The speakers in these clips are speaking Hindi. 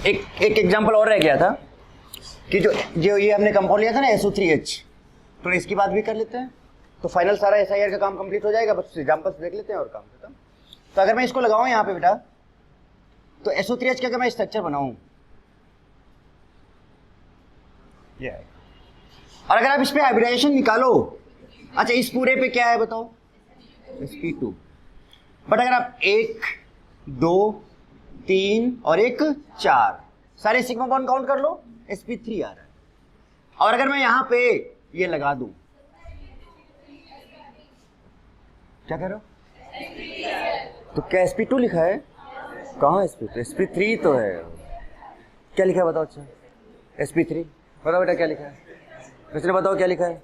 एक एग्जांपल और रह गया था कि जो ये हमने कंपाउंड लिया था ना SO3H, तो इसकी बात भी कर लेते हैं, तो फाइनल सारा SIR का काम कंप्लीट हो जाएगा। बस एग्जांपल्स देख लेते हैं और काम खत्म। तो अगर मैं इसको लगाऊं यहाँ पे बेटा, तो SO3H का अगर मैं स्ट्रक्चर बनाऊं ये है, और अगर आप इस पे हाइब्रिडाइजेशन निकालो, अच्छा इस पूरे पे क्या है बताओ, sp2, बट अगर आप 1 2 3 और 1 4 सारे सिग्मा बॉन्ड काउंट कर लो, sp3 आ रहा है। और अगर मैं यहां पे ये लगा दूं, क्या कह रहे हो, तो क्या sp2 लिखा है, कहां sp2, sp3 तो है। क्या लिखा है बताओ, अच्छा sp3 बताओ बेटा क्या लिखा है, किसने बताओ क्या लिखा है,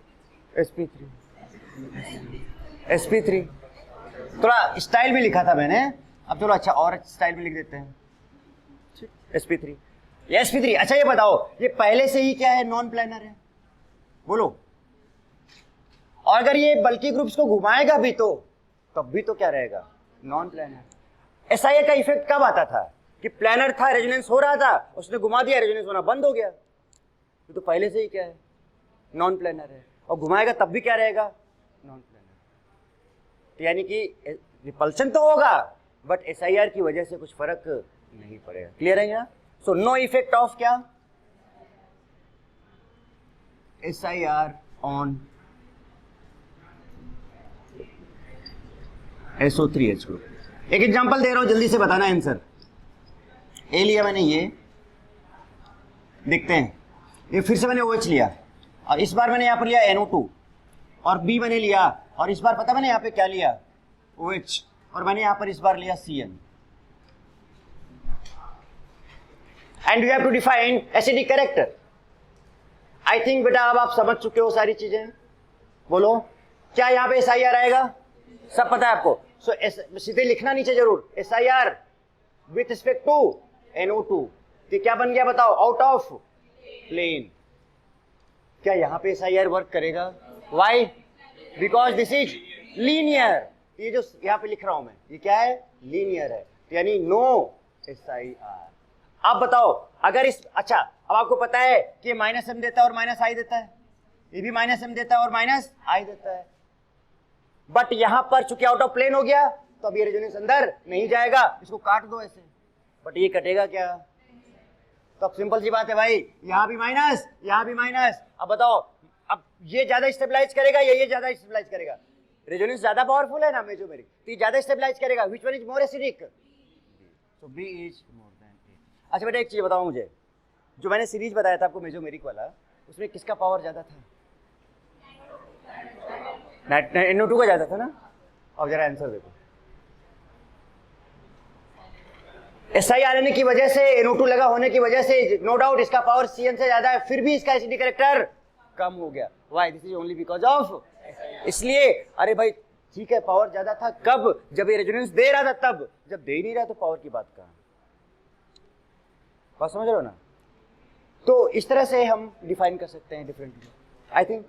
sp3 थोड़ा स्टाइल में लिखा था मैंने, अब चलो अच्छा और स्टाइल में लिख देते हैं, sp3 ये sp3। अच्छा ये बताओ, ये पहले से ही क्या है, नॉन प्लानर है, बोलो। और अगर ये बल्कि ग्रुप्स को घुमाएगा भी तो तब भी तो क्या रहेगा, नॉन प्लानर। SIR का इफेक्ट कब आता था कि प्लानर था, रेजोनेंस हो रहा था, उसने घुमा दिया, रेजोनेंस होना बंद हो गया, तो पहले से ही क्या है, नॉन प्लानर है, और घुमाएगा तब भी क्या रहेगा, नॉन प्लानर। यानी कि रिपल्शन तो होगा बट SIR की वजह से कुछ फर्क नहीं पड़ेगा। क्लियर है यहाँ? सो नो इफेक्ट ऑफ क्या, SIR ऑन SO3H ग्रुप। एक एग्जांपल दे रहा हूं, जल्दी से बताना आंसर। ए लिया मैंने, ये देखते हैं, ये फिर से मैंने OH लिया, और इस बार मैंने यहां पर लिया NO2, और B मैंने लिया, और इस बार पता मैंने यहां पे क्या लिया, OH, और मैंने यहां पर इस बार लिया CN। And you have to define acidic character. I think बेटा अब आप समझ चुके हो सारी चीजें, बोलो क्या यहां पे SIR आएगा, सब पता है आपको। सो सीधे लिखना नीचे जरूर, SIR with respect to NO2, तो क्या बन गया बताओ, आउट ऑफ प्लेन। क्या यहां पे SIR वर्क करेगा, why, because this is linear. ये जो यहां पे लिख रहा हूं मैं, ये क्या है, लीनियर है, यानी नो SIR। आप बताओ अगर इस, अच्छा अब आपको पता है कि -M देता है और -I देता है, ये भी -M देता है और -I देता है, बट यहां पर चूंकि आउट ऑफ प्लेन हो गया तो अब ये रेजोनेंस अंदर नहीं जाएगा, इसको काट दो ऐसे, बट ये कटेगा क्या, तो अब सिंपल सी बात है भाई, यहां भी माइनस, यहां भी माइनस। अब बताओ, अब ये ज्यादा स्टेबलाइज करेगा या ये ज्यादा स्टेबलाइज करेगा, रेजोनेंस ज्यादा पावरफुल है ना मेसोमेरिक, तो ये ज्यादा स्टेबलाइज करेगा। Which one is more acidic, so B is more than A। अच्छा बेटा एक चीज बताओ मुझे, जो मैंने सीरीज बताया था आपको मेसोमेरिक वाला, उसमें किसका पावर ज्यादा था, NO2 का ज्यादा था ना। अब जरा आंसर देखो, SI आने की वजह से, NO2 लगा होने की वजह से नो डाउट इसका पावर CN से ज्यादा है, फिर भी इसका एसिडिक कैरेक्टर कम हो गया। Why, this is only because of, इसलिए अरे भाई ठीक है पावर ज्यादा था कब, जब ये रेजोनेंस दे रहा था, तब जब दे ही नहीं रहा तो पावर की बात कहां, बात समझ रहे हो ना। तो इस तरह से हम डिफाइन कर सकते हैं differently. I think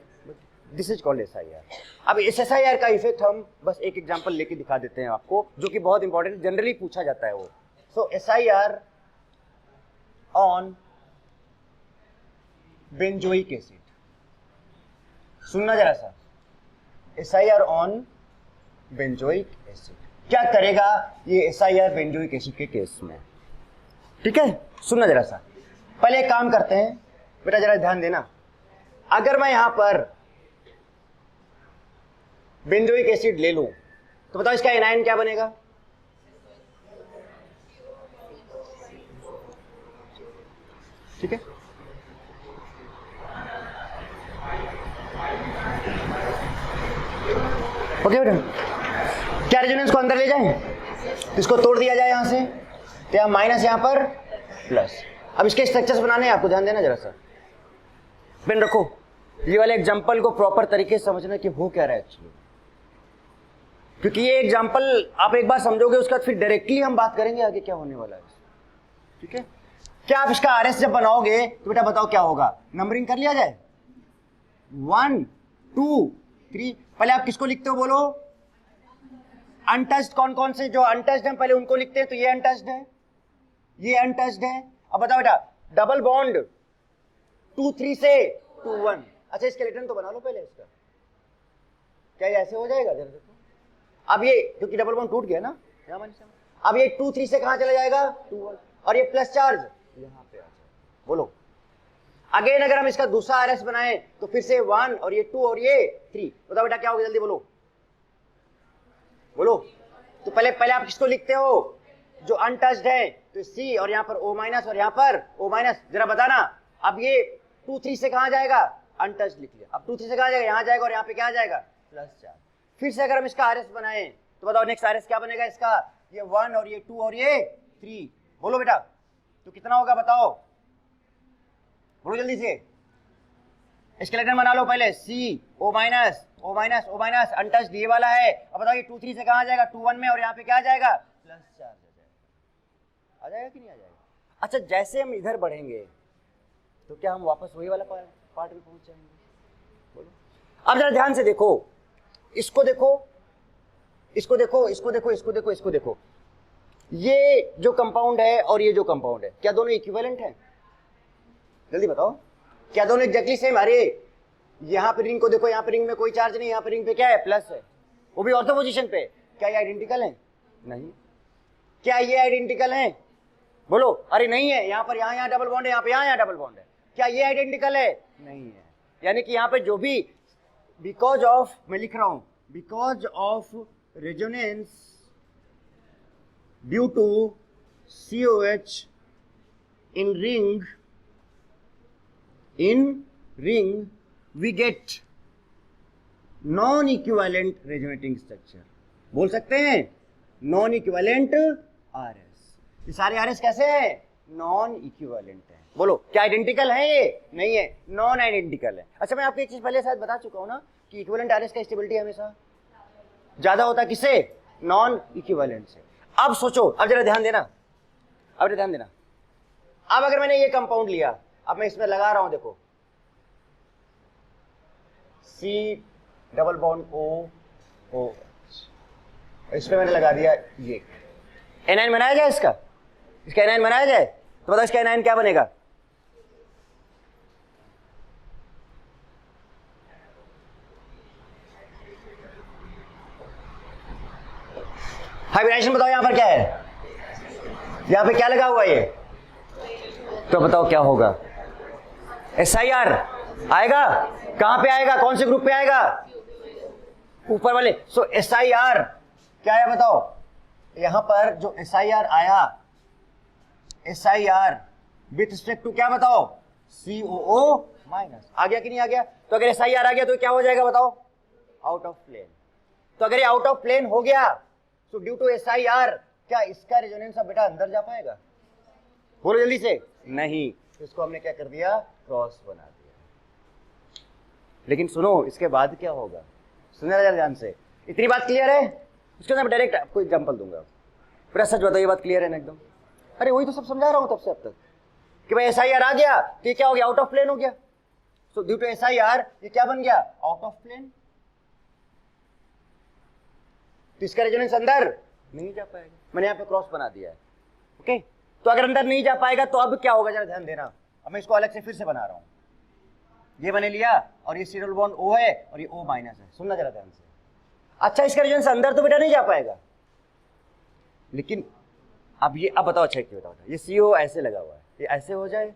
this is called SIR। अब इस SIR का इफेक्ट हम बस एक एग्जांपल लेके दिखा देते हैं आपको, जो कि बहुत इंपॉर्टेंट, जनरली पूछा जाता है वो। सो SIR ऑन बेंजोइक एसिड, सुनना जरा सा, SIR ऑन बेंजोइक एसिड क्या करेगा ये SIR बेंजोइक एसिड के केस में, ठीक है, सुनना जरा सा। पहले एक काम करते हैं बेटा, जरा ध्यान देना, अगर मैं यहां पर बेंजोइक एसिड ले लूं तो बताओ इसका एनायन क्या बनेगा, ठीक है, ओके बेटा। क्या रेजोनेंस को अंदर ले जाएं, इसको तोड़ दिया जाए यहां से, तो यहां माइनस, यहां पर प्लस। अब इसके स्ट्रक्चर्स बनाने हैं, आपको ध्यान देना जरा सा, पेन रखो, ये वाले एग्जांपल को प्रॉपर तरीके से समझना कि हो क्या रहा है एक्चुअली, क्योंकि ये एग्जांपल आप एक बार समझोगे उसके बाद फिर डायरेक्टली हम बात करेंगे आगे क्या होने वाला है, ठीक है। क्या आप इसका RS जब बनाओगे तो बेटा बताओ क्या होगा, नंबरिंग कर लिया जाए, 1 2 3, पहले आप किसको लिखते हो बोलो, अनटच्ड, कौन कौन से जो अनटच्ड हैं पहले उनको लिखते हैं, तो ये अनटच्ड है, ये अनटच्ड है, अब बताओ बेटा, डबल बॉन्ड 2,3 से 2,1। अच्छा स्केलेटन तो बना लो पहले इसका, क्या ये ऐसे हो जाएगा जरा देखो। अब ये क्योंकि डबल बॉन्ड टूट गया ना यहाँ माइनस, अब ये 2,3 से कहां चला जाएगा 2,1, और ये प्लस चार्ज यहाँ पे आ जाएगा। बोलो अगेन अगर हम इसका दूसरा आरएस बनाए तो फिर से 1 और ये 2 और ये 3, बताओ बेटा क्या होगा, जल्दी बोलो बोलो। तो पहले आप किसको लिखते हो, जो अनटच्ड है, तो सी और यहाँ पर O माइनस और यहाँ पर O माइनस, जरा बताना। अब ये 2,3 से कहां जाएगा, अनटच्ड लिख लिया। अब 2,3 से कहां जाएगा, यहाँ जाएगा और यहाँ पे क्या जाएगा प्लस चार्ज। फिर से अगर हम इसका आरएस बनाए तो बताओ नेक्स्ट आरएस क्या बनेगा इसका, ये 1 और ये 2 और ये 3, बोलो बेटा तो कितना होगा बताओ, बोलो जल्दी से। स्केलेटन बना लो पहले, सी O minus O minus O minus, untouched ये वाला है। अब बताओ ये 2,3 से कहां जाएगा 2,1 में, और यहाँ पे क्या आ जाएगा प्लस चार्ज आ जाएगा कि नहीं आ जाएगा। अच्छा जैसे हम इधर बढ़ेंगे तो क्या हम वापस वही वाला पार्ट में पहुंच जाएंगे, बोलो। अब जरा ध्यान से देखो, इसको देखो, इसको देखो, इसको देखो, इसको देखो, इसको देखो, ये जो कंपाउंड है और ये जो कंपाउंड है, क्या दोनों इक्विवेलेंट हैं, जल्दी बताओ, क्या दोनों एग्जैक्टली सेम। अरे यहाँ पे रिंग को देखो, यहाँ पे रिंग में कोई चार्ज नहीं, यहाँ पे रिंग पे क्या है प्लस है, वो भी ऑर्थो पोजीशन पे, क्या ये आइडेंटिकल है, नहीं। क्या ये आइडेंटिकल है, बोलो। अरे नहीं है, यहाँ पर यहाँ डबल बॉन्ड है, यहाँ पे यहाँ डबल बॉन्ड है, क्या ये आइडेंटिकल है, नहीं है। यानी कि यहाँ पे जो भी बिकॉज ऑफ, मैं लिख रहा हूं, because of resonance due to COH in ring we get non equivalent resonating structure, बोल सकते हैं नॉन इक्विवेलेंट आरएस। ये सारे आरएस कैसे हैं, नॉन इक्विवेलेंट है। बोलो क्या आइडेंटिकल है ये, नहीं है, नॉन आइडेंटिकल है। अच्छा मैं आपको एक चीज पहले शायद बता चुका हूं ना कि इक्विवेलेंट आरएस का स्टेबिलिटी हमेशा ज्यादा होता है किससे, नॉन इक्विवेलेंट से। अब सोचो, अब जरा ध्यान देना, अब जरा ध्यान देना। अब अगर मैंने ये कंपाउंड लिया, अब मैं इसमें लगा रहा हूं, देखो C डबल बॉन्ड O, इसमें मैंने लगा दिया ये एनाइन बनाया जाए, इसका एनाइन बनाया जाए तो बताओ इसका एनाइन क्या बनेगा, हाइब्रिडाइजेशन बताओ यहां पर क्या है, यहां पे क्या लगा हुआ है ये, तो बताओ क्या होगा, SIR आएगा, कहां पे आएगा, कौन से ग्रुप पे आएगा, ऊपर वाले। सो SIR क्या है बताओ, यहां पर जो SIR आया, SIR विथ रिस्पेक्ट टू क्या बताओ, COO माइनस, आ गया कि नहीं आ गया। तो अगर SIR आ गया तो क्या हो जाएगा बताओ, आउट ऑफ प्लेन। तो अगर ये आउट ऑफ प्लेन हो गया तो ड्यू टू SIR क्या इसका रेजोनेंस अब बेटा अंदर जा पाएगा, बोलो जल्दी से, नहीं। तो इसको हमने क्या कर दिया, क्रॉस बना दिया। लेकिन सुनो इसके बाद क्या होगा, सुनना जरा ध्यान से, इतनी बात क्लियर है। उसके बाद मैं डायरेक्ट आपको एग्जांपल दूंगा, पूरा सच बताओ, ये बात क्लियर है ना एकदम। अरे वही तो सब समझा रहा हूं तब से अब तक कि भाई SIR आ गया तो ये क्या हो गया, आउट ऑफ प्लेन हो गया। सो ड्यू टू SIR ये क्या बन गया, आउट ऑफ प्लेन, तो इसका रेजोनेंस अंदर नहीं जा पाएगा। मैंने यहाँ पे क्रॉस बना दिया है, ओके। तो अगर अंदर नहीं जा पाएगा तो अब क्या होगा, जरा ध्यान देना। अब मैं इसको अलग से फिर से बना रहा हूं, ये बने लिया और ये C डबल बॉन्ड O है और ये O माइनस है, सुनना जरा ध्यान से। अच्छा इसका रेजोनेंस अंदर तो बेटा नहीं जा पाएगा, लेकिन अब ये, अब बताओ अच्छा क्यों, बताओ ये CO ऐसे लगा हुआ है, ये ऐसे हो जाए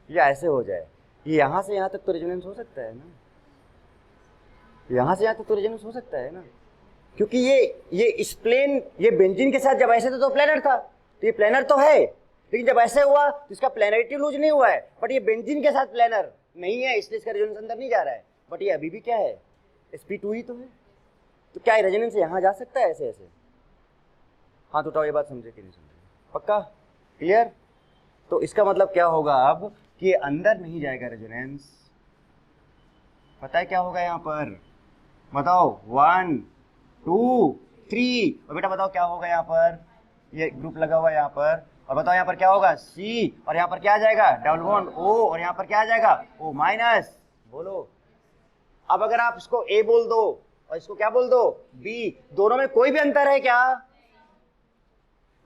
या ऐसे हो जाए, ये यहां से यहां तक तो रेजोनेंस हो सकता है ना, यहां से यहां तक तो रेजोनेंस हो सकता है ना, क्योंकि ये इस प्लेन, ये बेंजीन के साथ जब ऐसे तो प्लेनर था, तो ये प्लेनर तो है, लेकिन जब ऐसे हुआ तो इसका प्लेनरिटी लूज नहीं हुआ है, बट ये बेंजीन के साथ प्लेनर नहीं है, इसलिए इसका रेजोनेंस अंदर नहीं जा रहा है। बट ये अभी भी क्या है, sp2 ही तो है, तो क्या रेजोनेंस यहाँ जा सकता है ऐसे ऐसे। हाँ तो उठाओ, ये बात समझे कि नहीं समझे, पक्का क्लियर। तो इसका मतलब क्या होगा अब कि ये अंदर नहीं जाएगा रेजोनेंस, पता है क्या होगा यहाँ पर, बताओ 1 2 3, और बेटा बताओ क्या होगा यहाँ पर, ये ग्रुप लगा हुआ है यहाँ पर, और बताओ यहाँ पर क्या होगा, C, और यहाँ पर क्या आ जाएगा, डबल बॉन्ड O, और यहाँ पर क्या आ जाएगा, O माइनस, बोलो। अब अगर आप इसको A बोल दो और इसको क्या बोल दो, B, दोनों में कोई भी अंतर है क्या,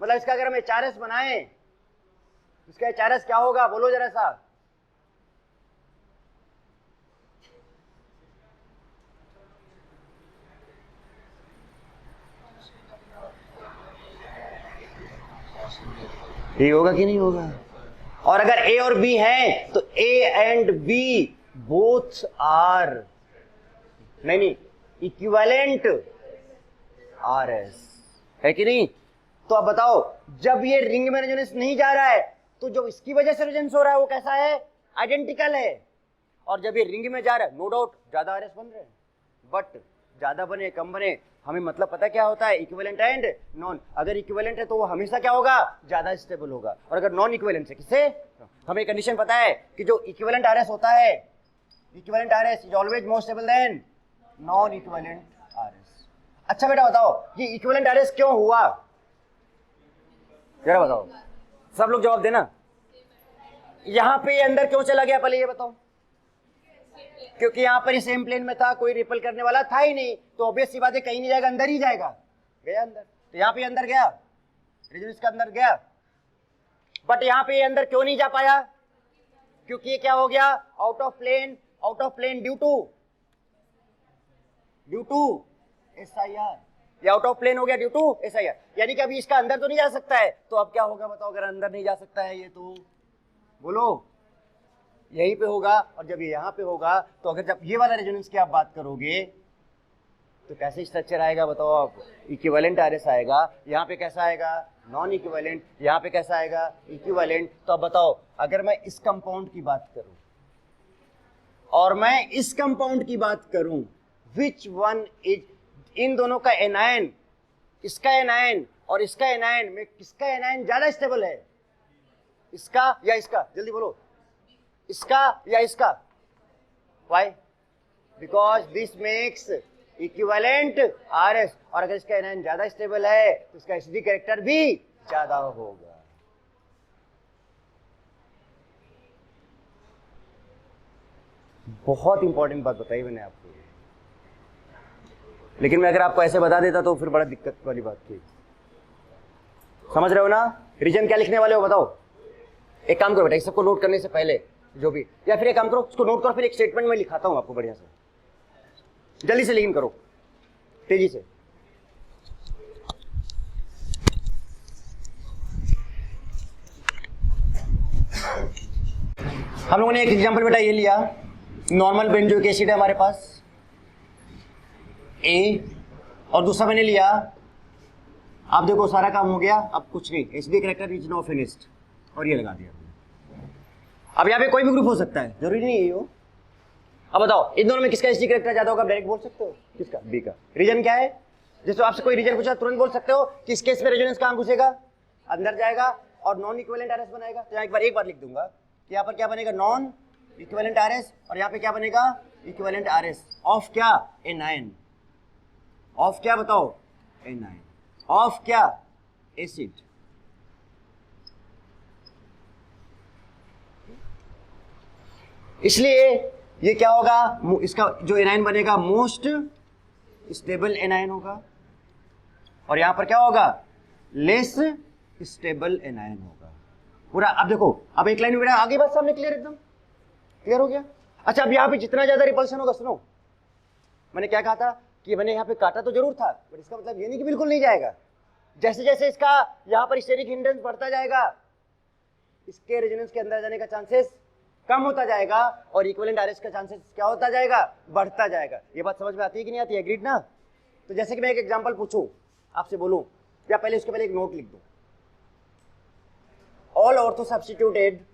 मतलब इसका अगर हम HRS बनाए इसका HRS क्या होगा, बोलो जरा सा। ये होगा कि नहीं होगा? और अगर A और B है तो A and B both are नहीं इक्विवेलेंट RS, है कि नहीं? तो अब बताओ, जब ये रिंग में रेजोनेंस नहीं जा रहा है तो जो इसकी वजह से रेजोनेंस हो रहा है वो कैसा है, आइडेंटिकल है। और जब ये रिंग में जा रहा है, नो डाउट ज्यादा RS बन रहे हैं, बट ज्यादा बने कम बने हमें मतलब पता क्या होता है, इक्विवेलेंट एंड नॉन। अगर इक्विवेलेंट है तो वो हमेशा क्या होगा, ज्यादा स्टेबल होगा। और अगर नॉन इक्विवेलेंट है, किससे, हमें कंडीशन पता है कि जो इक्विवेलेंट RS होता है, equivalent RS is always more stable then non equivalent RS। अच्छा बेटा बताओ, ये इक्विवेलेंट RS क्यों हुआ, जरा बताओ, सब लोग जवाब देना। यहां पे अंदर क्यों चला गया, पहले ये बताओ। क्योंकि यहां पर सेम प्लेन में था, कोई रिपल करने वाला था ही नहीं, तो ऑब्वियस सी बात है कहीं नहीं जाएगा, अंदर ही जाएगा, गया अंदर। तो यहां पे अंदर गया, रेजोनेंस का अंदर गया, बट यहां पे अंदर क्यों नहीं जा पाया, क्योंकि ये क्या हो गया, out of plane due to SIR। ये आउट ऑफ प्लेन हो गया ड्यू टू SIR, यानी कि अभी इसका अंदर तो नहीं जा सकता है। तो अब क्या होगा बताओ, अगर अंदर नहीं जा सकता है ये, तो बोलो यहीं पे होगा। और जब ये यहां पे होगा तो अगर जब ये वाला रेजोनेंस की आप बात करोगे तो कैसे स्ट्रक्चर आएगा बताओ आप, इक्विवेलेंट RS आएगा, यहाँ पे कैसा आएगा, नॉन इक्विवेलेंट, यहाँ पे कैसा आएगा, इक्विवेलेंट। तो अब बताओ, अगर मैं इस कंपाउंड की बात करूं और मैं इस कंपाउंड की बात करूं, विच वन इज, इन दोनों का एनायन, इसका एनायन और इसका एनायन में किसका एनायन ज्यादा स्टेबल है, इसका या इसका, जल्दी बोलो, इसका या इसका? Why? Because this makes equivalent RS। और अगर इसका एनायन ज्यादा स्टेबल है तो इसका एसिडिक कैरेक्टर भी ज्यादा होगा। बहुत इंपॉर्टेंट बात बताई मैंने आपको, लेकिन मैं अगर आपको ऐसे बता देता तो फिर बड़ा दिक्कत वाली बात थी। समझ रहे हो ना? रीजन क्या लिखने वाले हो बताओ? एक काम करो बेटा, इस सबको नोट करने से पहले जो भी, या फिर एक काम करो, इसको नोट करो, फिर एक स्टेटमेंट में लिखाता हूं आपको बढ़िया से, जल्दी से लेकिन करो, तेजी से। हम लोगों ने एक एग्जांपल बेटा ये लिया, नॉर्मल बेंजोइक एसिड है हमारे पास A, और दूसरा मैंने लिया, आप देखो सारा काम हो गया, अब कुछ नहीं, acidic character is now finished, और ये लगा दिया। अब यहाँ पे कोई भी ग्रुप हो सकता है, जरूरी नहीं है हो। अब बताओ, इन दोनों में किसका एसिडिक कैरेक्टर ज्यादा होगा, डायरेक्ट बोल सकते हो, किसका, B का। रीजन क्या है, जैसे आपसे कोई रीजन पूछा तुरंत बोल सकते हो कि इस केस में रेजोनेंस कहां घुसेगा, अंदर जाएगा और नॉन इक्विवेलेंट RS बनाएगा। तो यहाँ एक बार लिख दूंगा कि यहाँ पर क्या बनेगा, नॉन इक्विवेलेंट RS, और यहाँ पे क्या बनेगा, इक्विवेलेंट RS ऑफ क्या, एनायन, ऑफ क्या बताओ, एनायन, ऑफ क्या, एसिड। इसलिए ये क्या होगा, इसका जो एनायन बनेगा मोस्ट स्टेबल एनायन होगा, और यहां पर क्या होगा, लेस स्टेबल एनायन होगा पूरा। अब देखो, अब एक लाइन में आगे बात सामने क्लियर, एकदम क्लियर हो गया। अच्छा, अब यहां पे जितना ज्यादा रिपल्शन होगा, सुनो मैंने क्या कहा था कि मैंने यहाँ पे काटा तो जरूर था, बट इसका मतलब ये नहीं कि बिल्कुल नहीं जाएगा। जैसे जैसे इसका यहाँ पर स्टेरिक हिंड्रेंस बढ़ता जाएगा, इसके रेजोनेंस के अंदर जाने का चांसेस कम होता जाएगा, और इक्विवेलेंट RS का चांसेस क्या होता जाएगा, बढ़ता जाएगा। ये बात समझ में आती है कि नहीं आती है, एग्रीड ना? तो जैसे कि मैं एक एग्जांपल पूछूं, आपसे बोलूं, या पहले उसके पहले एक नोट लिख दूं, all ortho substituted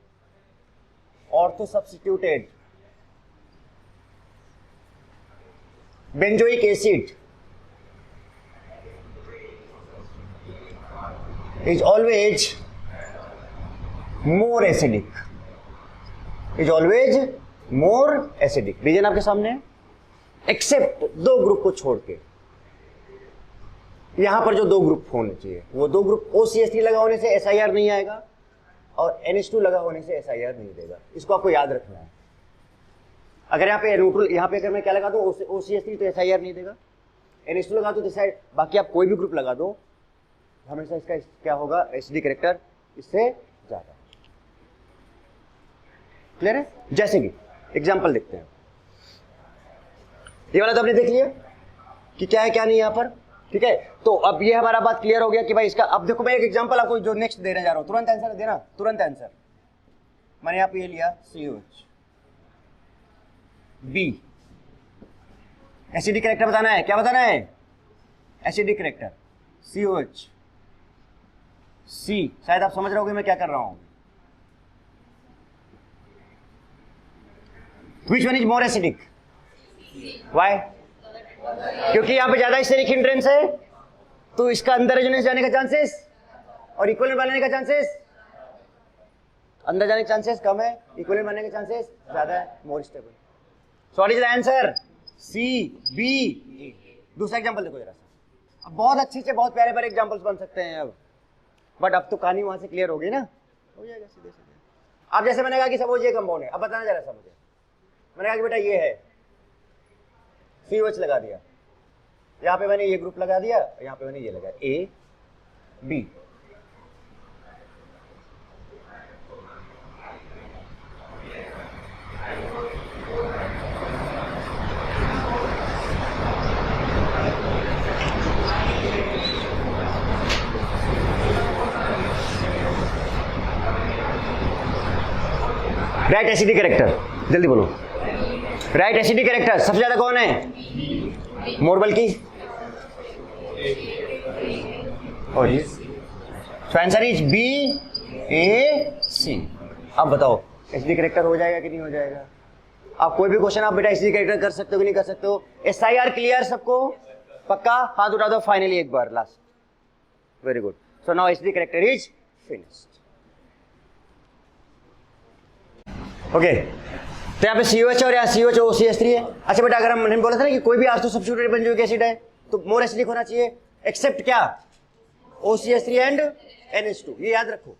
benzoic acid is always more acidic, reason आपके सामने है, एक्सेप्ट दो ग्रुप को छोड़ के। यहां पर जो दो ग्रुप होने चाहिए, वो दो ग्रुप OCH3 लगा होने से SIR नहीं आएगा, और NH2 लगा होने से SIR नहीं देगा। इसको आपको याद रखना है। अगर यहाँ पे न्यूट्रल, यहाँ पे अगर मैं क्या लगा दूं, OCH3 तो SIR नहीं देगा, NH2 लगा दो तो साइड, बाकी आप कोई भी ग्रुप लगा दो, हमेशा इसका क्या होगा, एसिडिक कैरेक्टर इससे ज्यादा। क्लियर है? जैसे कि एग्जांपल देखते हैं, ये वाला तो आपने देख लिया कि क्या है क्या नहीं यहां पर, ठीक है। तो अब ये हमारा बात क्लियर हो गया कि भाई इसका, अब देखो मैं एक एग्जांपल आपको जो नेक्स्ट देने जा रहा हूं, तुरंत आंसर देना, तुरंत आंसर। मैंने यहां पे ये लिया COH, B, एसिडिक कैरेक्टर बताना है, क्या बताना है? एसिडिक कैरेक्टर, COH, C, शायद आप समझ रहे होगे मैं क्या कर रहा हूं। Which one is more acidic? Why? क्योंकि यहां पे ज्यादा एसिडिक हिंड्रेंस है, तो इसका अंदर रेजोनेंस जाने का चांसेस और इक्विवेलेंट बनाने का चांसेस, अंदर जाने के चांसेस कम है, इक्विवेलेंट बनने के चांसेस ज्यादा है, more stable. So what is the answer? C, B, A। दूसरा एग्जांपल देखो जरा सा, अब बहुत अच्छे से बहुत प्यारे प्यारे एग्जांपल्स बन सकते हैं अब, बट अब तो कहानी वहां से क्लियर होगी ना, हो जाएगा सीधे सीधे। अब जैसे मैंने कहा कि सपोज ये कंपाउंड है, अब बताना जरा सा मुझे, मैंने कहा कि बेटा ये है, COH लगा दिया, यहाँ पे मैंने ये ग्रुप लगा दिया, यहाँ पे मैंने ये लगाया A, B। Right acidic character, जल्दी बोलो, राइट एसिडिक कैरेक्टर सबसे ज्यादा कौन है? मोर बल्कि, और ये answer is B, A, C। अब बताओ एसिडिक कैरेक्टर हो जाएगा कि नहीं हो जाएगा? आप कोई भी क्वेश्चन आप बेटा एसिडिक कैरेक्टर कर सकते हो कि नहीं कर सकते हो? SIR क्लियर सबको? पक्का? हाथ उठा दो फाइनली एक बार, last, very good. So now acidic character is finished. Okay, तो यहाँ पे COH और यहाँ COH OCH3 है। अच्छा बेटा, अगर हमने बोला था ना कि कोई भी आर्थो सब्स्टिट्यूटेड बेंजोइक एसिड है तो मोर एसिडिक होना चाहिए, एक्सेप्ट क्या? OCH3 एंड NH2, ये याद रखो।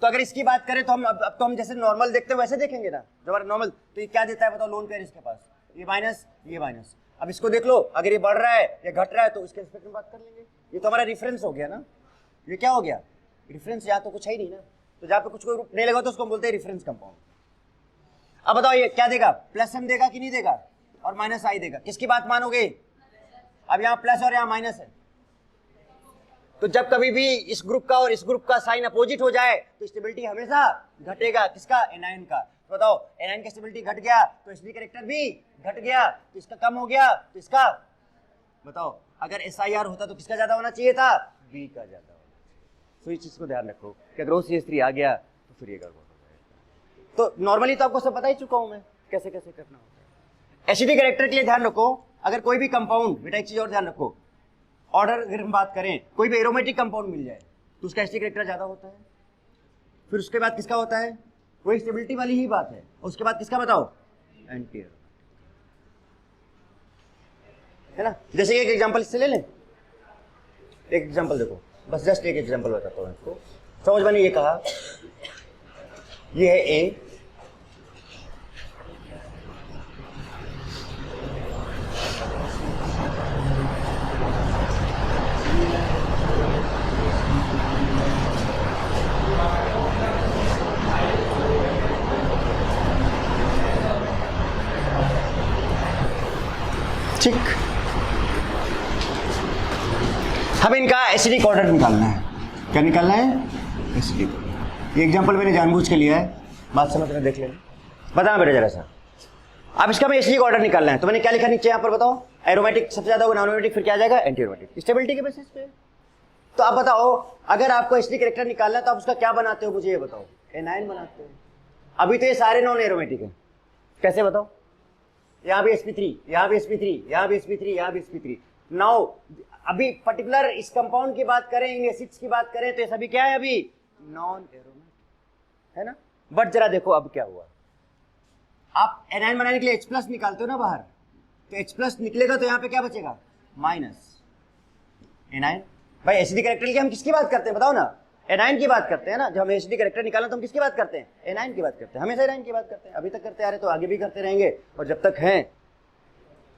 तो अगर इसकी बात करें तो हम अब तो हम जैसे नॉर्मल देखते हैं वैसे देखेंगे ना, जो हमारा नॉर्मल, तो ये क्या देता है बताओ? लोन पेयर इसके पास, ये माइनस, ये माइनस। अब इसको देख लो, अगर ये बढ़ रहा है या घट रहा है तो इसके रिस्पेक्ट में बात कर लेंगे। ये तो हमारा रेफरेंस हो गया ना, ये क्या हो गया? रेफरेंस। यहाँ तो कुछ है ही नहीं ना, तो जहाँ पे कुछ कोई नहीं लगा तो उसको बोलते हैं रेफरेंस कंपाउंड। अब बताओ ये क्या देगा? प्लस M देगा कि नहीं देगा? और माइनस I देगा। किसकी बात मानोगे? अब यहाँ प्लस और यहाँ माइनस है, तो जब कभी भी इस ग्रुप का और इस ग्रुप का साइन अपोजिट हो जाए तो स्टेबिलिटी हमेशा घटेगा। किसका? एनायन का। तो बताओ एनायन का स्टेबिलिटी घट गया तो एसिडिक कैरेक्टर भी घट गया, तो इसका कम हो गया तो इसका, बताओ अगर SIR होता तो किसका ज्यादा होना चाहिए था? B का ज्यादा होना चाहिए। तो इस चीज को ध्यान रखो कि अगर OCH3 आ गया तो फिर ये गड़बड़ हो जाएगा। तो नॉर्मली तो आपको सब बता ही चुका हूं मैं कैसे कैसे करना होता है। एसिडिक कैरेक्टर के लिए ध्यान रखो, अगर कोई भी कंपाउंड, बेटा एक चीज और ध्यान रखो, ऑर्डर अगर हम बात करें, कोई भी एरोमेटिक कंपाउंड मिल जाए तो उसका एसिडिक कैरेक्टर ज्यादा होता है। फिर उसके बाद किसका होता है? वही स्टेबिलिटी वाली ही बात है। उसके बाद किसका बताओ? एंटी एरोमेटिक, है ना। जैसे एक एग्जांपल इससे ले लें, एक एग्जांपल देखो, बस जस्ट एक एग्जांपल बताता हूं इसको समझ। मैंने ये कहा, ये है A, ठीक। हमें इनका एसिडिक ऑर्डर निकालना है। क्या निकालना है? एसिडिक। ये एग्जांपल मैंने जानबूझ के लिया है, बात समझ रहे, देख लेना, बताना बेटा जरा सा। अब इसका हमें एसिडिक ऑर्डर निकालना है, तो मैंने क्या लिखा नीचे यहाँ पर बताओ? एरोमेटिक सबसे ज्यादा होगा, नॉन एरोमेटिक फिर क्या आ जाएगा? एंटी एरोमेटिक, स्टेबिलिटी के बेसिस पे। तो आप बताओ, अगर आपको एसिडिक कैरेक्टर निकालना है तो आप उसका क्या बनाते हो? मुझे ये बताओ। एनायन बनाते हो। अभी तो ये सारे नॉन एरोमेटिक है, कैसे बताओ? यहाँ भी sp3, यहाँ भी sp3, यहाँ भी sp3, यहाँ भी sp3। नाउ अभी पर्टिकुलर इस कंपाउंड की बात करें, इन एसिड्स की बात करें, तो ये सभी क्या है? अभी नॉन एरोमेटिक है ना। बट जरा देखो अब क्या हुआ, आप एनायन बनाने के लिए H+ निकालते हो ना बाहर, तो H+ निकलेगा तो यहाँ पे क्या बचेगा? Minus anion. भाई एसिडिक कैरेक्टर की हम किसकी बात करते हैं बताओ ना? एनायन की बात करते हैं ना। जब हम एसिडिक कैरेक्टर निकालना तो हम किसकी बात करते हैं? एनायन की बात करते हैं, हमेशा एनायन की बात करते हैं। अभी तक करते आ रहे तो आगे भी करते रहेंगे, और जब तक हैं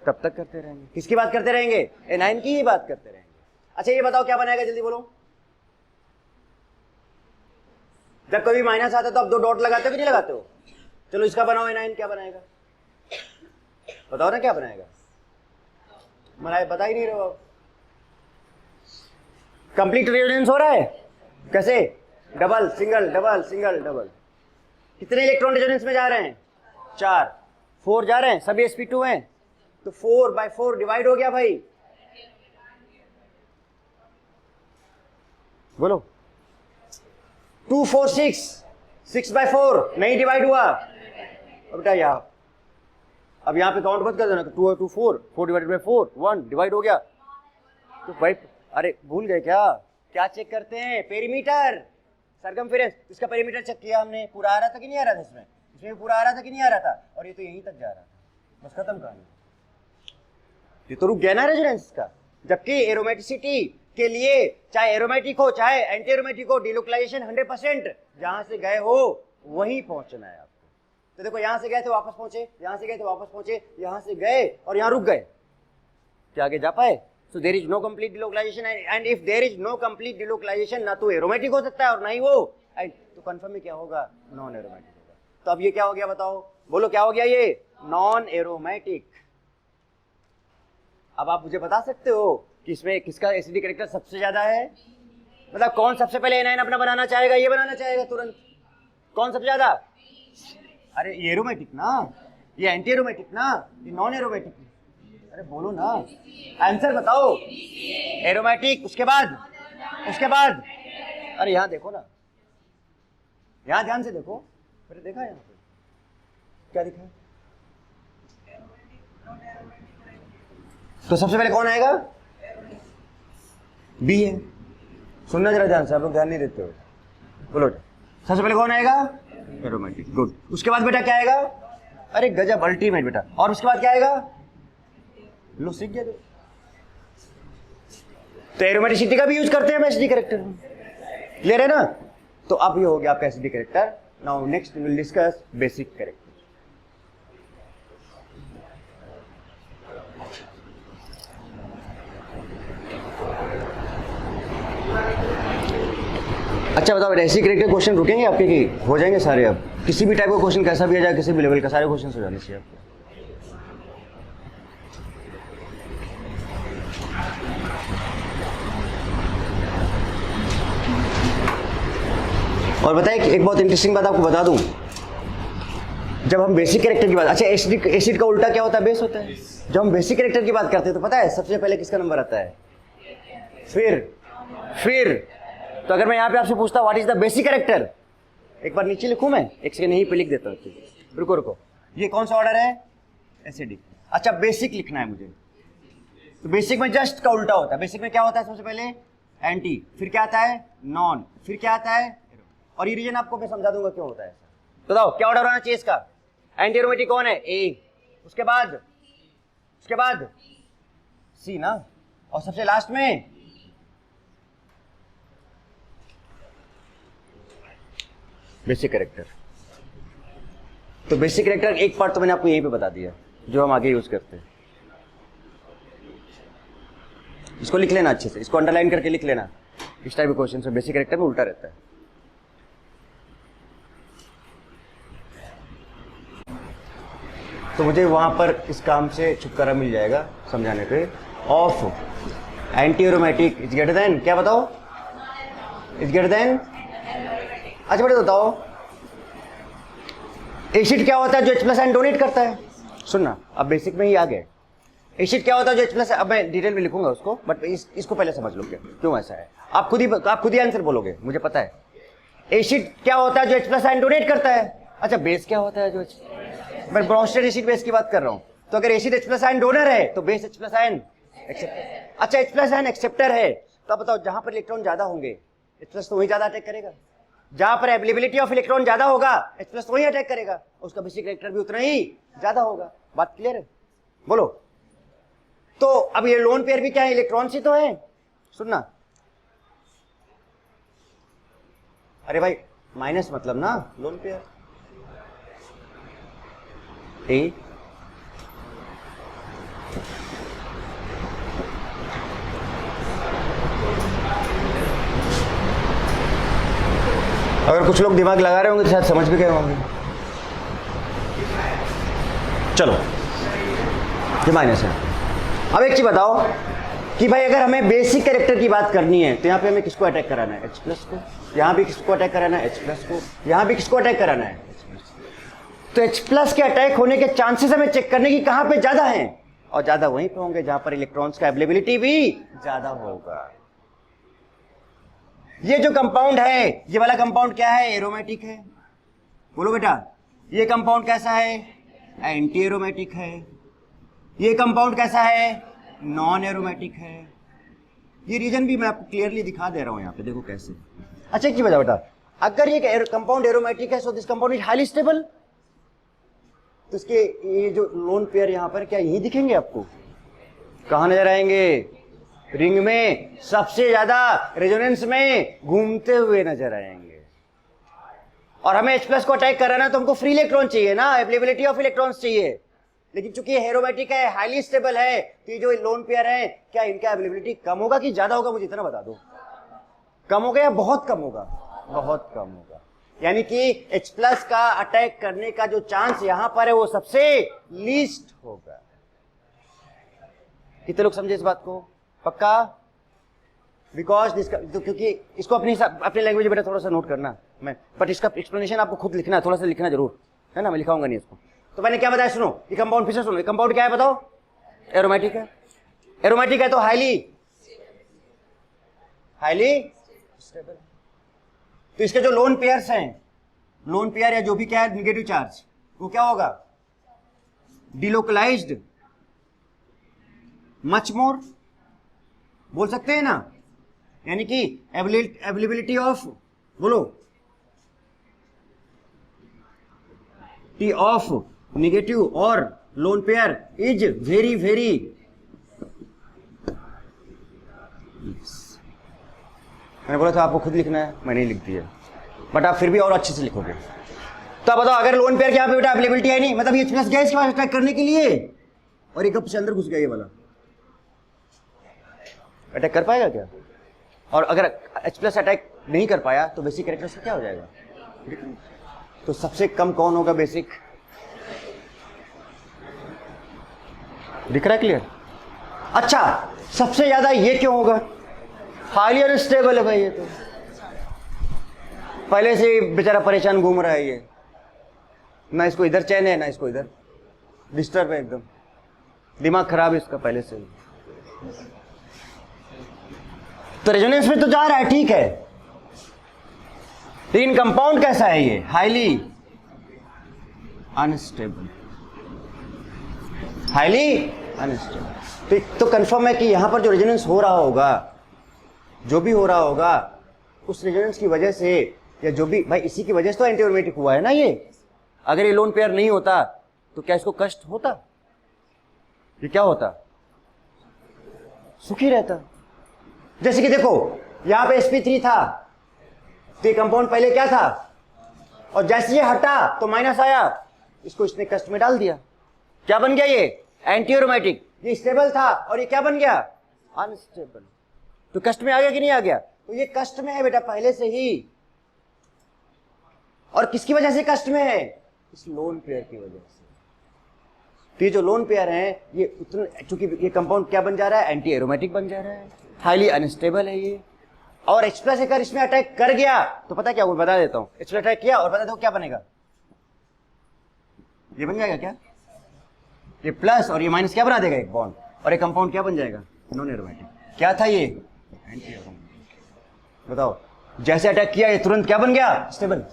तब तक करते रहेंगे। किसकी बात करते रहेंगे? एनायन की ही बात करते रहेंगे। अच्छा ये बताओ क्या बनाएगा, जल्दी बोलो। जब कभी माइनस आता है तो आप 2 डॉट लगाते हो कि नहीं लगाते हो? चलो इसका बनाओ एनाइन, क्या बनाएगा बताओ ना, क्या बनाएगा? बनाए बता ही नहीं रहे हो आप। कंप्लीट रेजोनेंस हो रहा है कैसे? Double single double single double. कितने इलेक्ट्रॉन रेजोनेंस में जा रहे हैं? 4, 4 जा रहे हैं, सभी sp2 हैं, तो 4/4 डिवाइड हो गया भाई। बोलो 2 4 6, 6/4 नहीं डिवाइड हुआ। अब बेटा यहाँ, अब यहाँ पे काउंट मत कर देना, 2 2 4, 4 डिवाइडेड बाई 4 1 डिवाइड हो गया। तो भाई अरे भूल गए क्या? क्या चेक करते हैं? Perimeter, circumference. इसका पेरीमीटर चेक किया हमने, पूरा आ रहा था कि नहीं आ रहा था? इसमें इसमें पूरा आ रहा था कि नहीं आ रहा था? और ये तो यहीं तक जा रहा था, बस खत्म कहानी। ये तो रुक गया ना रेजोनेंस का। जबकि एरोमेटिसिटी के लिए चाहे एरोमेटिक हो चाहे एंटी एरोमेटिक हो, डिलोकलाइजेशन 100%, जहां से गए हो वहीं पहुंचना है आपको। तो देखो यहां से गए थे वापस पहुंचे, यहां से गए थे वापस पहुंचे, यहां से गए और यहां रुक गए, क्या आगे जा पाए? So there is no complete delocalization, and if there is no complete delocalization, ना तो एरोमेटिक हो सकता है और ना ही वो, तो कंफर्म में क्या होगा? नॉन एरोमेटिक होगा। तो अब ये क्या हो गया बताओ? बोलो क्या हो गया? ये नॉन एरोमेटिक। अब आप मुझे बता सकते हो कि इसमें किसका एसिडिक कैरेक्टर सबसे ज्यादा है? मतलब कौन सबसे पहले एनाइन अपना बनाना चाहेगा? ये बनाना चाहेगा तुरंत। कौन सबसे ज्यादा? अरे ये एरोमेटिक ना, ये एंटी एरोमेटिक ना, ये नॉन एरोमेटिक। अरे बोलो ना, आंसर बताओ। एरोमेटिक, उसके बाद अरे यहां देखो ना, यहां ध्यान से देखो। अरे देखा यहां पे क्या दिखा? तो सबसे पहले कौन आएगा? बी है। सुनना जरा ध्यान से, आप लोग ध्यान नहीं देते हो। बोलो सबसे पहले कौन आएगा? एरोमेटिक। गुड। उसके बाद बेटा क्या आएगा? अरे गजब, अल्टीमेट बेटा। और उसके बाद क्या आएगा? लो सीख गया। तो एरोमेटिसिटी का भी यूज करते हैं हम एसिडिक कैरेक्टर में, क्लियर है ना? तो अब ये हो गया आपका acidic character. Now next we will discuss basic character. अच्छा बताओ, एसिडिक कैरेक्टर क्वेश्चन रुकेंगे आपके कि हो जाएंगे सारे? अब किसी भी टाइप का क्वेश्चन कैसा भी आ जाए, किसी भी लेवल का, सारे क्वेश्चन हो जाने चाहिए आपको। और बताइए एक बहुत इंटरेस्टिंग बात आपको बता दूं, जब हम बेसिक कैरेक्टर की बात, अच्छा एसिड का उल्टा क्या होता है? बेस होता है। जब हम बेसिक कैरेक्टर की बात करते हैं तो पता है सबसे पहले किसका नंबर आता है? फिर तो अगर मैं यहाँ पे आपसे पूछता हूँ what is the basic character, एक बार नीचे लिखूं मैं, एक सेकंड यहीं पे लिख देता हूँ। रुको, ये कौन सा ऑर्डर है? एसिडिक। अच्छा बेसिक लिखना है मुझे, तो बेसिक में जस्ट का उल्टा होता है। बेसिक में क्या होता है? सबसे पहले एंटी, फिर क्या आता है? नॉन, फिर क्या आता है? और ये रीजन आपको मैं समझा दूंगा क्यों होता है ऐसा। तो बताओ क्या ऑर्डर होना चाहिए इसका? एंटी एरोमेटिक कौन है? ए, उसके बाद सी ना, और सबसे लास्ट में बेसिक कैरेक्टर। तो बेसिक कैरेक्टर एक पार्ट तो मैंने आपको यहीं पे बता दिया जो हम आगे यूज करते हैं। इसको लिख लेना अच्छे से, इसको अंडरलाइन करके लिख लेना। इस टाइप के क्वेश्चन से बेसिक कैरेक्टर में उल्टा रहता है। तो मुझे वहां पर इस काम से छुटकारा मिल जाएगा समझाने पे। Of anti aromatic is greater than, क्या बताओ? Is greater than. अच्छा बेटा बताओ, एसिड क्या होता है जो H+ आयन डोनेट करता है? सुनना, अब बेसिक में ही आ गए। एसिड क्या होता है जो H+, अब मैं डिटेल में लिखूंगा उसको, बट इसको पहले समझ लो क्यों ऐसा है। आप खुद ही आंसर बोलोगे, मुझे पता है। एसिड क्या होता है जो H+ आयन डोनेट करता है? अच्छा बेस क्या होता है जो मैं ब्रॉन्स्टेड एसिड बेस की बात कर रहा हूं। तो अगर एसिड H+ आयन डोनर है तो बेस H+ आयन एक्सेप्टर। अच्छा H+ आयन एक्सेप्टर है, तो बताओ जहां पर इलेक्ट्रॉन ज्यादा होंगे H+ तो वही ज्यादा अटैक करेगा। जहां पर अवेलेबिलिटी ऑफ इलेक्ट्रॉन ज्यादा होगा H+ तो वही अटैक करेगा, उसका बेसिक कैरेक्टर भी उतना ही ज्यादा होगा। बात क्लियर है? बोलो। तो अब ये लोन पेयर भी क्या है? इलेक्ट्रॉन से तो है। सुनना, अरे भाई माइनस मतलब ना लोन पेयर ए, अगर कुछ लोग दिमाग लगा रहे होंगे तो शायद समझ भी गए होंगे। चलो ये माइनस है। अब एक चीज बताओ कि भाई अगर हमें बेसिक कैरेक्टर की बात करनी है तो यहाँ पे हमें किसको अटैक कराना है, H+ को, यहाँ भी किसको अटैक कराना है, H+ को, यहाँ भी किसको अटैक कराना है, H+। तो H+ के अटैक होने के चांसेस हमें चेक करने की कहां पे ज्यादा हैं, और ज्यादा वहीं पे होंगे जहां पर इलेक्ट्रॉन्स का अवेलेबिलिटी भी ज्यादा होगा। ये जो कंपाउंड है, ये वाला कंपाउंड क्या है, एरोमेटिक है, बोलो बेटा। ये कंपाउंड कैसा है, एंटी एरोमेटिक है। ये कंपाउंड कैसा है, नॉन एरोमेटिक है। ये रीजन भी मैं आपको क्लियरली दिखा दे रहा हूं यहाँ पे, देखो कैसे। अच्छा एक चीज बताओ बेटा, अगर ये कंपाउंड एरोमेटिक है so this compound is highly stable, तो इसके ये जो लोन पेयर यहाँ पर क्या यही दिखेंगे आपको, कहां नजर आएंगे, रिंग में सबसे ज्यादा रेजोनेंस में घूमते हुए नजर आएंगे। और हमें H+ को अटैक कराना तो हमको फ्री इलेक्ट्रॉन चाहिए ना, अवेलेबिलिटी ऑफ इलेक्ट्रॉन्स चाहिए। लेकिन चूंकि एरोमेटिक है, हाईली स्टेबल है, तो ये जो लोन पेयर है क्या इनका अवेलेबिलिटी कम होगा कि ज्यादा होगा, मुझे इतना बता दो। कम होगा या बहुत कम होगा, बहुत कम होगा। यानी कि H+ का अटैक करने का जो चांस यहां पर है वो सबसे लीस्ट होगा। कितने लोग समझे इस बात को, पक्का? बिकॉज क्योंकि इसको अपनी लैंग्वेज में थोड़ा सा नोट करना मैं, बट इसका एक्सप्लेनेशन आपको खुद लिखना है, थोड़ा सा लिखना जरूर है ना, मैं लिखाऊंगा नहीं इसको। तो मैंने क्या बताया, सुनो ये कंपाउंड फिर से सुनो, ये कंपाउंड क्या है बताओ, एरोमेटिक है। एरोमेटिक है तो हाईली स्टेबल। तो इसके जो लोन पेयर्स हैं, लोन पेयर या जो भी क्या है नेगेटिव चार्ज, वो क्या होगा, डिलोकलाइज्ड मच मोर, बोल सकते हैं ना। यानी कि अवेलेबिलिटी ऑफ, बोलो, टी ऑफ नेगेटिव और lone pair is very very, मैंने बोला था आपको खुद लिखना है, मैंने लिख दिया, बट आप फिर भी और अच्छे से लिखोगे। तो बताओ अगर लोन पेयर के यहाँ पे बेटा अवेलेबिलिटी है नहीं, मतलब ये H+ गया इसके पास अटैक करने के लिए, और एक कप से अंदर घुस गया, ये वाला अटैक कर पाएगा क्या? और अगर H+ अटैक नहीं कर पाया तो बेसिक कैरेक्टर से क्या हो जाएगा? तो सबसे कम कौन होगा बेसिक? दिख रहा है क्लियर? अच्छा, सबसे ज्यादा ये क्यों होगा? हाईली अनस्टेबल है भाई, ये तो पहले से ही बेचारा परेशान घूम रहा है, ये ना इसको इधर चैन है ना इसको इधर, डिस्टर्ब है एकदम, दिमाग खराब है इसका पहले से। तो रेजोनेंस में तो जा रहा है, ठीक है, लेकिन कंपाउंड कैसा है ये? Highly unstable, highly unstable. तो कंफर्म है कि यहां पर जो रेजोनेंस हो रहा होगा, जो भी हो रहा होगा, उस रेजोनेंस की वजह से, या जो भी भाई इसी की वजह से तो एंटी एरोमेटिक हुआ है ना ये। अगर ये लोन पेयर नहीं होता तो क्या इसको कष्ट होता? ये क्या होता? सुखी रहता। जैसे कि देखो यहां पे sp3 था, तो ये कंपाउंड पहले क्या था, और जैसे ये हटा तो माइनस आया, इसको इसने कष्ट में डाल दिया, क्या बन गया ये? Anti aromatic. ये स्टेबल था और ये क्या बन गया? अनस्टेबल। तो कष्ट में आ गया कि नहीं आ गया? तो ये कष्ट में है बेटा पहले से ही। और किसकी वजह से कष्ट में है? इस लोन पेयर की वजह से। तो ये जो लोन पेयर है ये उतना, चूंकि ये कंपाउंड क्या बन जा रहा है? एंटी एरोमेटिक बन जा रहा है, हाईली अनस्टेबल है ये। और H+ अगर इसमें अटैक कर गया तो पता क्या, वो बता देता हूं। H+ अटैक किया और बता दो क्या बनेगा, ये बन जाएगा क्या? ये प्लस और ये माइनस क्या बना देगा? एक बॉन्ड। और ये कंपाउंड क्या बन जाएगा? Non aromatic. क्या था ये? Anti aromatic. बताओ, जैसे अटैक किया ये तुरंत क्या बन गया? स्टेबल।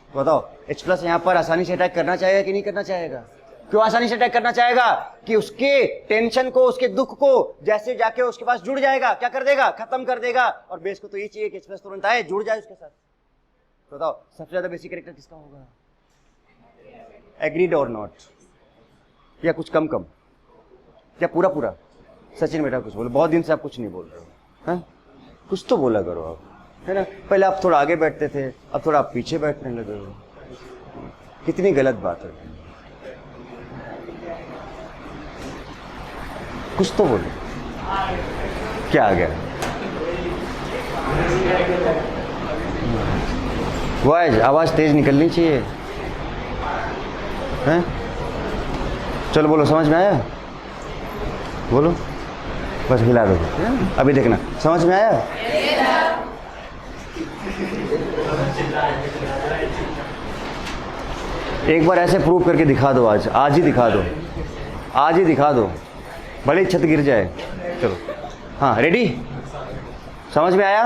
बताओ H+ यहां पर आसानी से अटैक करना चाहेगा कि नहीं करना चाहेगा? क्यों आसानी से अटैक करना चाहेगा? कि उसके टेंशन को, उसके दुख को जैसे जाके उसके पास जुड़ जाएगा, क्या कर देगा? खत्म कर देगा। और बेस को तो ये चाहिए कि H+ तुरंत आए, जुड़ जाए उसके साथ। बताओ सबसे ज्यादा बेसिक कैरेक्टर किसका होगा? एग्रीड और नॉट? या कुछ कम कम, या पूरा पूरा? सचिन बेटा कुछ बोलो, बहुत दिन से आप कुछ नहीं बोल रहे हो, हैं? कुछ तो बोला करो आप, है ना। पहले आप थोड़ा आगे बैठते थे, अब थोड़ा आप पीछे बैठने लगे हो, कितनी गलत बात है। कुछ तो बोलो, क्या आ गया? वॉइस, आवाज तेज निकलनी चाहिए, हैं? चलो बोलो, समझ में आया? बोलो, बस हिला दो। अभी देखना, समझ में आया? एक बार ऐसे प्रूव करके दिखा दो, आज ही दिखा दो, आज ही दिखा दो, भले ही छत गिर जाए। चलो, हाँ रेडी? समझ में आया?